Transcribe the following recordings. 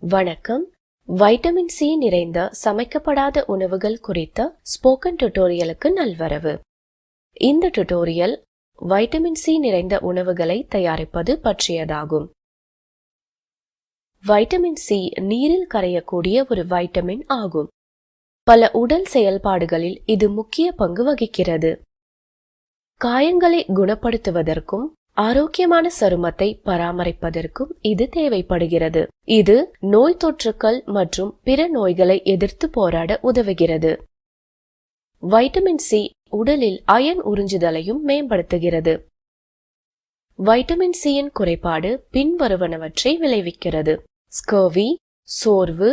வணக்கம். Vitamin C நிறைந்த சமைக்கப்படாத உணவுகள் குறித்த ஸ்போக்கன் டியூட்டோரியலுக்கு நல்வரவு. இந்த டியூட்டோரியல் வைட்டமின் சி நிறைந்த உணவுகளை தயாரிப்பது பற்றியதாகும். வைட்டமின் சி நீரில் கரையக்கூடிய ஒரு வைட்டமின் ஆகும். பல உடல் செயல்பாடுகளில் இது முக்கிய பங்கு வகிக்கிறது. காயங்களை குணப்படுத்துவதற்கும் ஆரோக்கியமான சருமத்தை பராமரிப்பதற்கும் இது தேவைப்படுகிறது. இது நோய் தொற்றுக்கள் மற்றும் பிற நோய்களை எதிர்த்து போராட உதவுகிறது. வைட்டமின் சி உடலில் அயன் உறிஞ்சுதலையும் மேம்படுத்துகிறது. வைட்டமின் சியின் குறைபாடு பின்வருவனவற்றை விளைவிக்கிறது: ஸ்கர்வி, சோர்வு,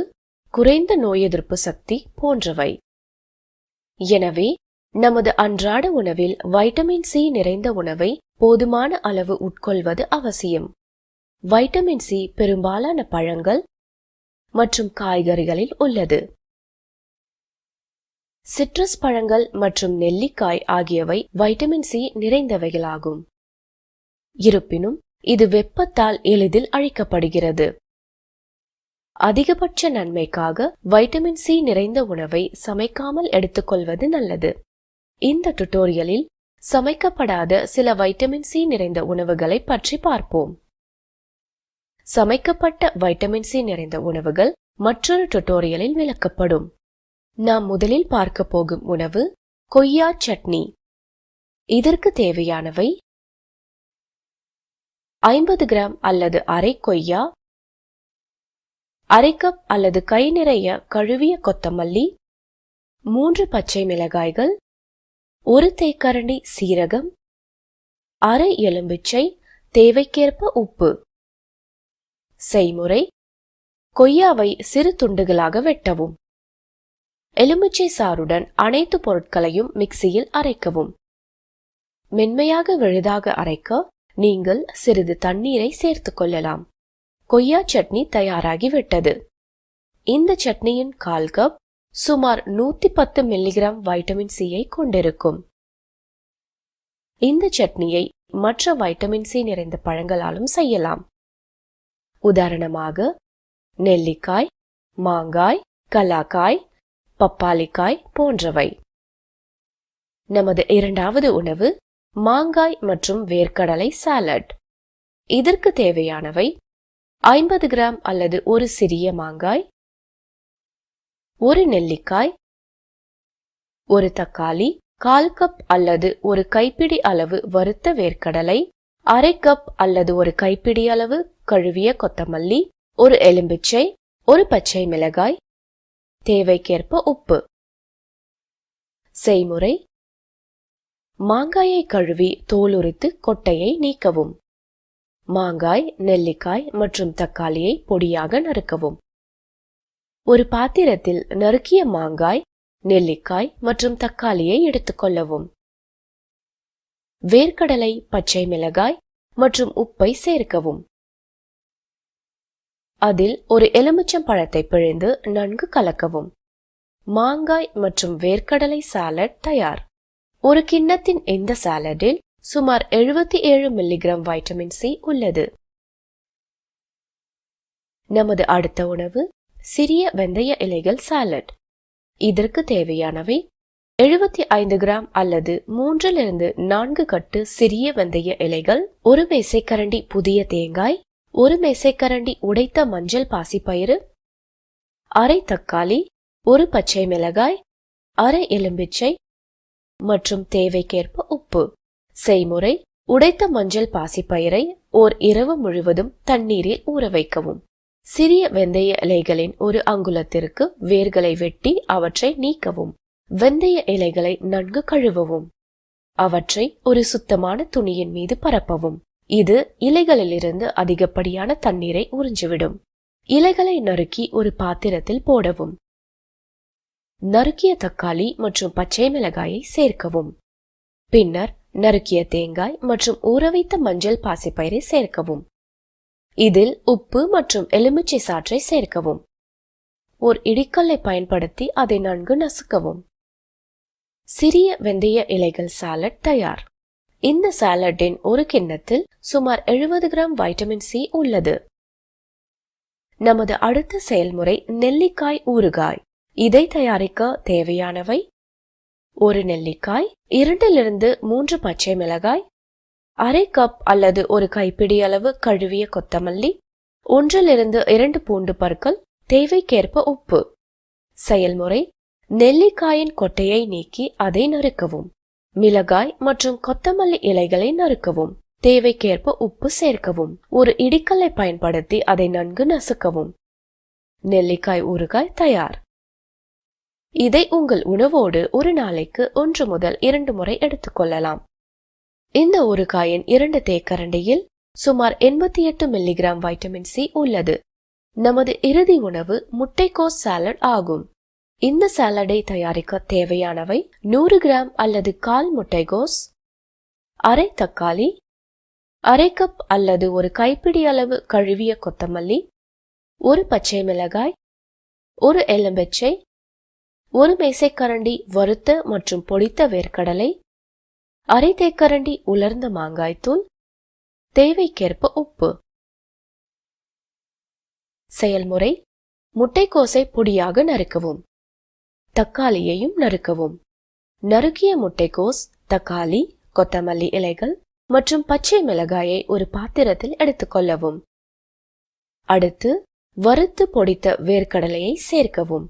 குறைந்த நோய் எதிர்ப்பு சக்தி போன்றவை. எனவே நமது அன்றாட உணவில் வைட்டமின் சி நிறைந்த உணவை போதுமான அளவு உட்கொள்வது அவசியம். வைட்டமின் சி பெரும்பாலான பழங்கள் மற்றும் காய்கறிகளில் உள்ளது. சிட்ரஸ் பழங்கள் மற்றும் நெல்லிக்காய் ஆகியவை வைட்டமின் சி நிறைந்தவைகளாகும். இருப்பினும் இது வெப்பத்தால் எளிதில் அழிக்கப்படுகிறது. அதிகபட்ச நன்மைக்காக வைட்டமின் சி நிறைந்த உணவை சமைக்காமல் எடுத்துக்கொள்வது நல்லது. இந்த டுட்டோரியலில் சமைக்கப்படாத சில வைட்டமின் சி நிறைந்த உணவுகளை பற்றி பார்ப்போம். சமைக்கப்பட்ட வைட்டமின் சி நிறைந்த உணவுகள் மற்றொரு டுட்டோரியலில் விளக்கப்படும். நாம் முதலில் பார்க்க போகும் உணவு கொய்யா சட்னி. இதற்கு தேவையானவை: 50 கிராம் அல்லது அரை கொய்யா, அரை கப் அல்லது கை நிறைய கழுவிய கொத்தமல்லி, 3 பச்சை மிளகாய்கள், 1 தேக்கரண்டி சீரகம், அரை எலும்பிச்சை, தேவைக்கேற்ப உப்பு. செய்முறை: கொய்யாவை சிறு துண்டுகளாக வெட்டவும். எலுமிச்சை சாறுடன் அனைத்து பொருட்களையும் மிக்சியில் அரைக்கவும். மென்மையாக விழுதாக அரைக்க நீங்கள் சிறிது தண்ணீரை சேர்த்துக் கொள்ளலாம். கொய்யா சட்னி தயாராகிவிட்டது. இந்த சட்னியின் 1/4 கப் சுமார் 110 மில்லிகிராம் வைட்டமின் சியை கொண்டிருக்கும். இந்த சட்னியை மற்ற வைட்டமின் சி நிறைந்த பழங்களாலும் செய்யலாம். உதாரணமாக நெல்லிக்காய், மாங்காய், கலாக்காய், பப்பாளிக்காய் போன்றவை. நமது இரண்டாவது உணவு மாங்காய் மற்றும் வேர்க்கடலை சாலட். இதற்கு தேவையானவை: 50 கிராம் அல்லது ஒரு சிறிய மாங்காய், 1 நெல்லிக்காய், 1 தக்காளி, 1/4 கப் அல்லது ஒரு கைப்பிடி அளவு வறுத்த வேர்க்கடலை, அரை கப் அல்லது ஒரு கைப்பிடி அளவு கழுவிய கொத்தமல்லி, 1 எலும்பிச்சை, 1 பச்சை மிளகாய், தேவைக்கேற்ப உப்பு. செய்முறை: மாங்காயை கழுவி தோலுரித்து கொட்டையை நீக்கவும். மாங்காய், நெல்லிக்காய் மற்றும் தக்காளியை பொடியாக நறுக்கவும். ஒரு பாத்திரத்தில் நறுக்கிய மாங்காய், நெல்லிக்காய் மற்றும் தக்காளியை எடுத்துக்கொள்ளவும். வேர்க்கடலை, பச்சை மிளகாய் மற்றும் உப்பை சேர்க்கவும். அதில் ஒரு எலுமிச்சம் பழத்தை பிழிந்து நன்கு கலக்கவும். மாங்காய் மற்றும் வேர்க்கடலை சாலட் தயார். ஒரு கிண்ணத்தின் இந்த சாலடில் சுமார் 77 மில்லிகிராம் வைட்டமின் சி உள்ளது. நமது அடுத்த உணவு சிறிய வெந்தய இலைகள் சாலட். இதற்கு தேவையானவை: 75 கிராம் அல்லது 3-4 கட்டு சிறிய வெந்தய இலைகள், 1 மேசைக்கரண்டி புதிய தேங்காய், 1 மேசைக்கரண்டி உடைத்த மஞ்சள் பாசிப்பயிறு, அரை தக்காளி, 1 பச்சை மிளகாய், அரை எலும்பிச்சை மற்றும் தேவைக்கேற்ப உப்பு. செய்முறை: உடைத்த மஞ்சள் பாசிப்பயிரை ஓர் இரவு முழுவதும் தண்ணீரில் ஊற வைக்கவும். சிறிய வெந்தய இலைகளின் 1 அங்குலத்திற்கு வேர்களை வெட்டி அவற்றை நீக்கவும். வெந்தய இலைகளை நன்கு கழுவவும். அவற்றை ஒரு சுத்தமான துணியின் மீது பரப்பவும். இது இலைகளிலிருந்து அதிகப்படியான தண்ணீரை உறிஞ்சிவிடும். இலைகளை நறுக்கி ஒரு பாத்திரத்தில் போடவும். நறுக்கிய தக்காளி மற்றும் பச்சை மிளகாயை சேர்க்கவும். பின்னர் நறுக்கிய தேங்காய் மற்றும் ஊறவைத்த மஞ்சள் பாசிப்பயிரை சேர்க்கவும். இதில் உப்பு மற்றும் எலுமிச்சை சாற்றை சேர்க்கவும். ஒரு இடிக்கல்லை பயன்படுத்தி அதை நன்கு நசுக்கவும். சிறிய வெந்தய இலைகள் சாலட் தயார். இந்த சாலட்டின் ஒரு கிண்ணத்தில் சுமார் 70 கிராம் வைட்டமின் சி உள்ளது. நமது அடுத்த செயல்முறை நெல்லிக்காய் ஊறுகாய். இதை தயாரிக்க தேவையானவை: ஒரு நெல்லிக்காய், 2 - 3 பச்சை மிளகாய், அரை கப் அல்லது ஒரு கைப்பிடி அளவு கழுவிய கொத்தமல்லி, 1 - 2 பூண்டு பற்கள், தேவைக்கேற்ப உப்பு. செயல்முறை: நெல்லிக்காயின் கொட்டையை நீக்கி அதை நறுக்கவும். மிளகாய் மற்றும் கொத்தமல்லி இலைகளை நறுக்கவும். தேவைக்கேற்ப உப்பு சேர்க்கவும். ஒரு இடிக்கல்லை பயன்படுத்தி அதை நன்கு நசுக்கவும். நெல்லிக்காய் ஊறுகாய் தயார். இதை உங்கள் உணவோடு ஒரு நாளைக்கு 1 முதல் 2 முறை எடுத்துக்கொள்ளலாம். இந்த ஊறுகாயின் 2 தேக்கரண்டியில் சுமார் 88 மில்லிகிராம் வைட்டமின் சி உள்ளது. நமது இறுதி உணவு முட்டைக்கோஸ் சாலட் ஆகும். இந்த சாலடை தயாரிக்க தேவையானவை: 100 கிராம் அல்லது 1/4 முட்டைக்கோஸ், அரை தக்காளி, அரை கப் அல்லது ஒரு கைப்பிடி அளவு கழுவிய கொத்தமல்லி, ஒரு பச்சை மிளகாய், ஒரு எலுமிச்சை, ஒரு மேசைக்கரண்டி வறுத்த மற்றும் பொடித்த வேர்க்கடலை, அரை தேக்கரண்டி உலர்ந்த மாங்காய்த்தூள், தேவைக்கேற்ப உப்பு. செயல்முறை: முட்டைக்கோஸை பொடியாக நறுக்கவும். தக்காளியையும் நறுக்கவும். நறுக்கிய முட்டைக்கோஸ், தக்காளி, கொத்தமல்லி இலைகள் மற்றும் பச்சை மிளகாயை ஒரு பாத்திரத்தில் எடுத்துக்கொள்ளவும். அடுத்து வறுத்து பொடித்த வேர்க்கடலையை சேர்க்கவும்.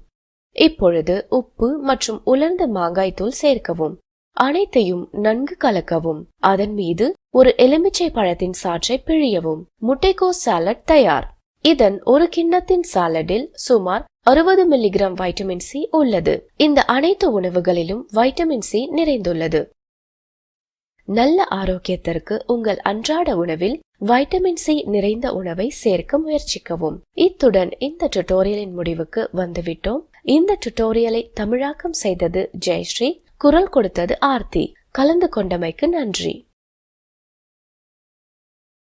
இப்பொழுது உப்பு மற்றும் உலர்ந்த மாங்காய்த்தூள் சேர்க்கவும். அனைத்தையும் நன்கு கலக்கவும். அதன் மீது ஒரு எலுமிச்சை பழத்தின் சாற்றை பிழியவும். முட்டைக்கோஸ் சாலட் தயார். இதன் ஒரு கிண்ணத்தின் சாலடில் சுமார் 60 மில்லிகிராம் வைட்டமின் சி உள்ளது. இந்த அனைத்து உணவுகளிலும் வைட்டமின் சி நிறைந்துள்ளது. நல்ல ஆரோக்கியத்திற்கு உங்கள் அன்றாட உணவில் வைட்டமின் சி நிறைந்த உணவை சேர்க்க முயற்சிக்கவும். இத்துடன் இந்த டுட்டோரியலின் முடிவுக்கு வந்துவிட்டோம். இந்த டுட்டோரியலை தமிழாக்கம் செய்தது ஜெயஸ்ரீ, குரல் கொடுத்தது ஆர்த்தி. கலந்து கொண்டமைக்கு நன்றி.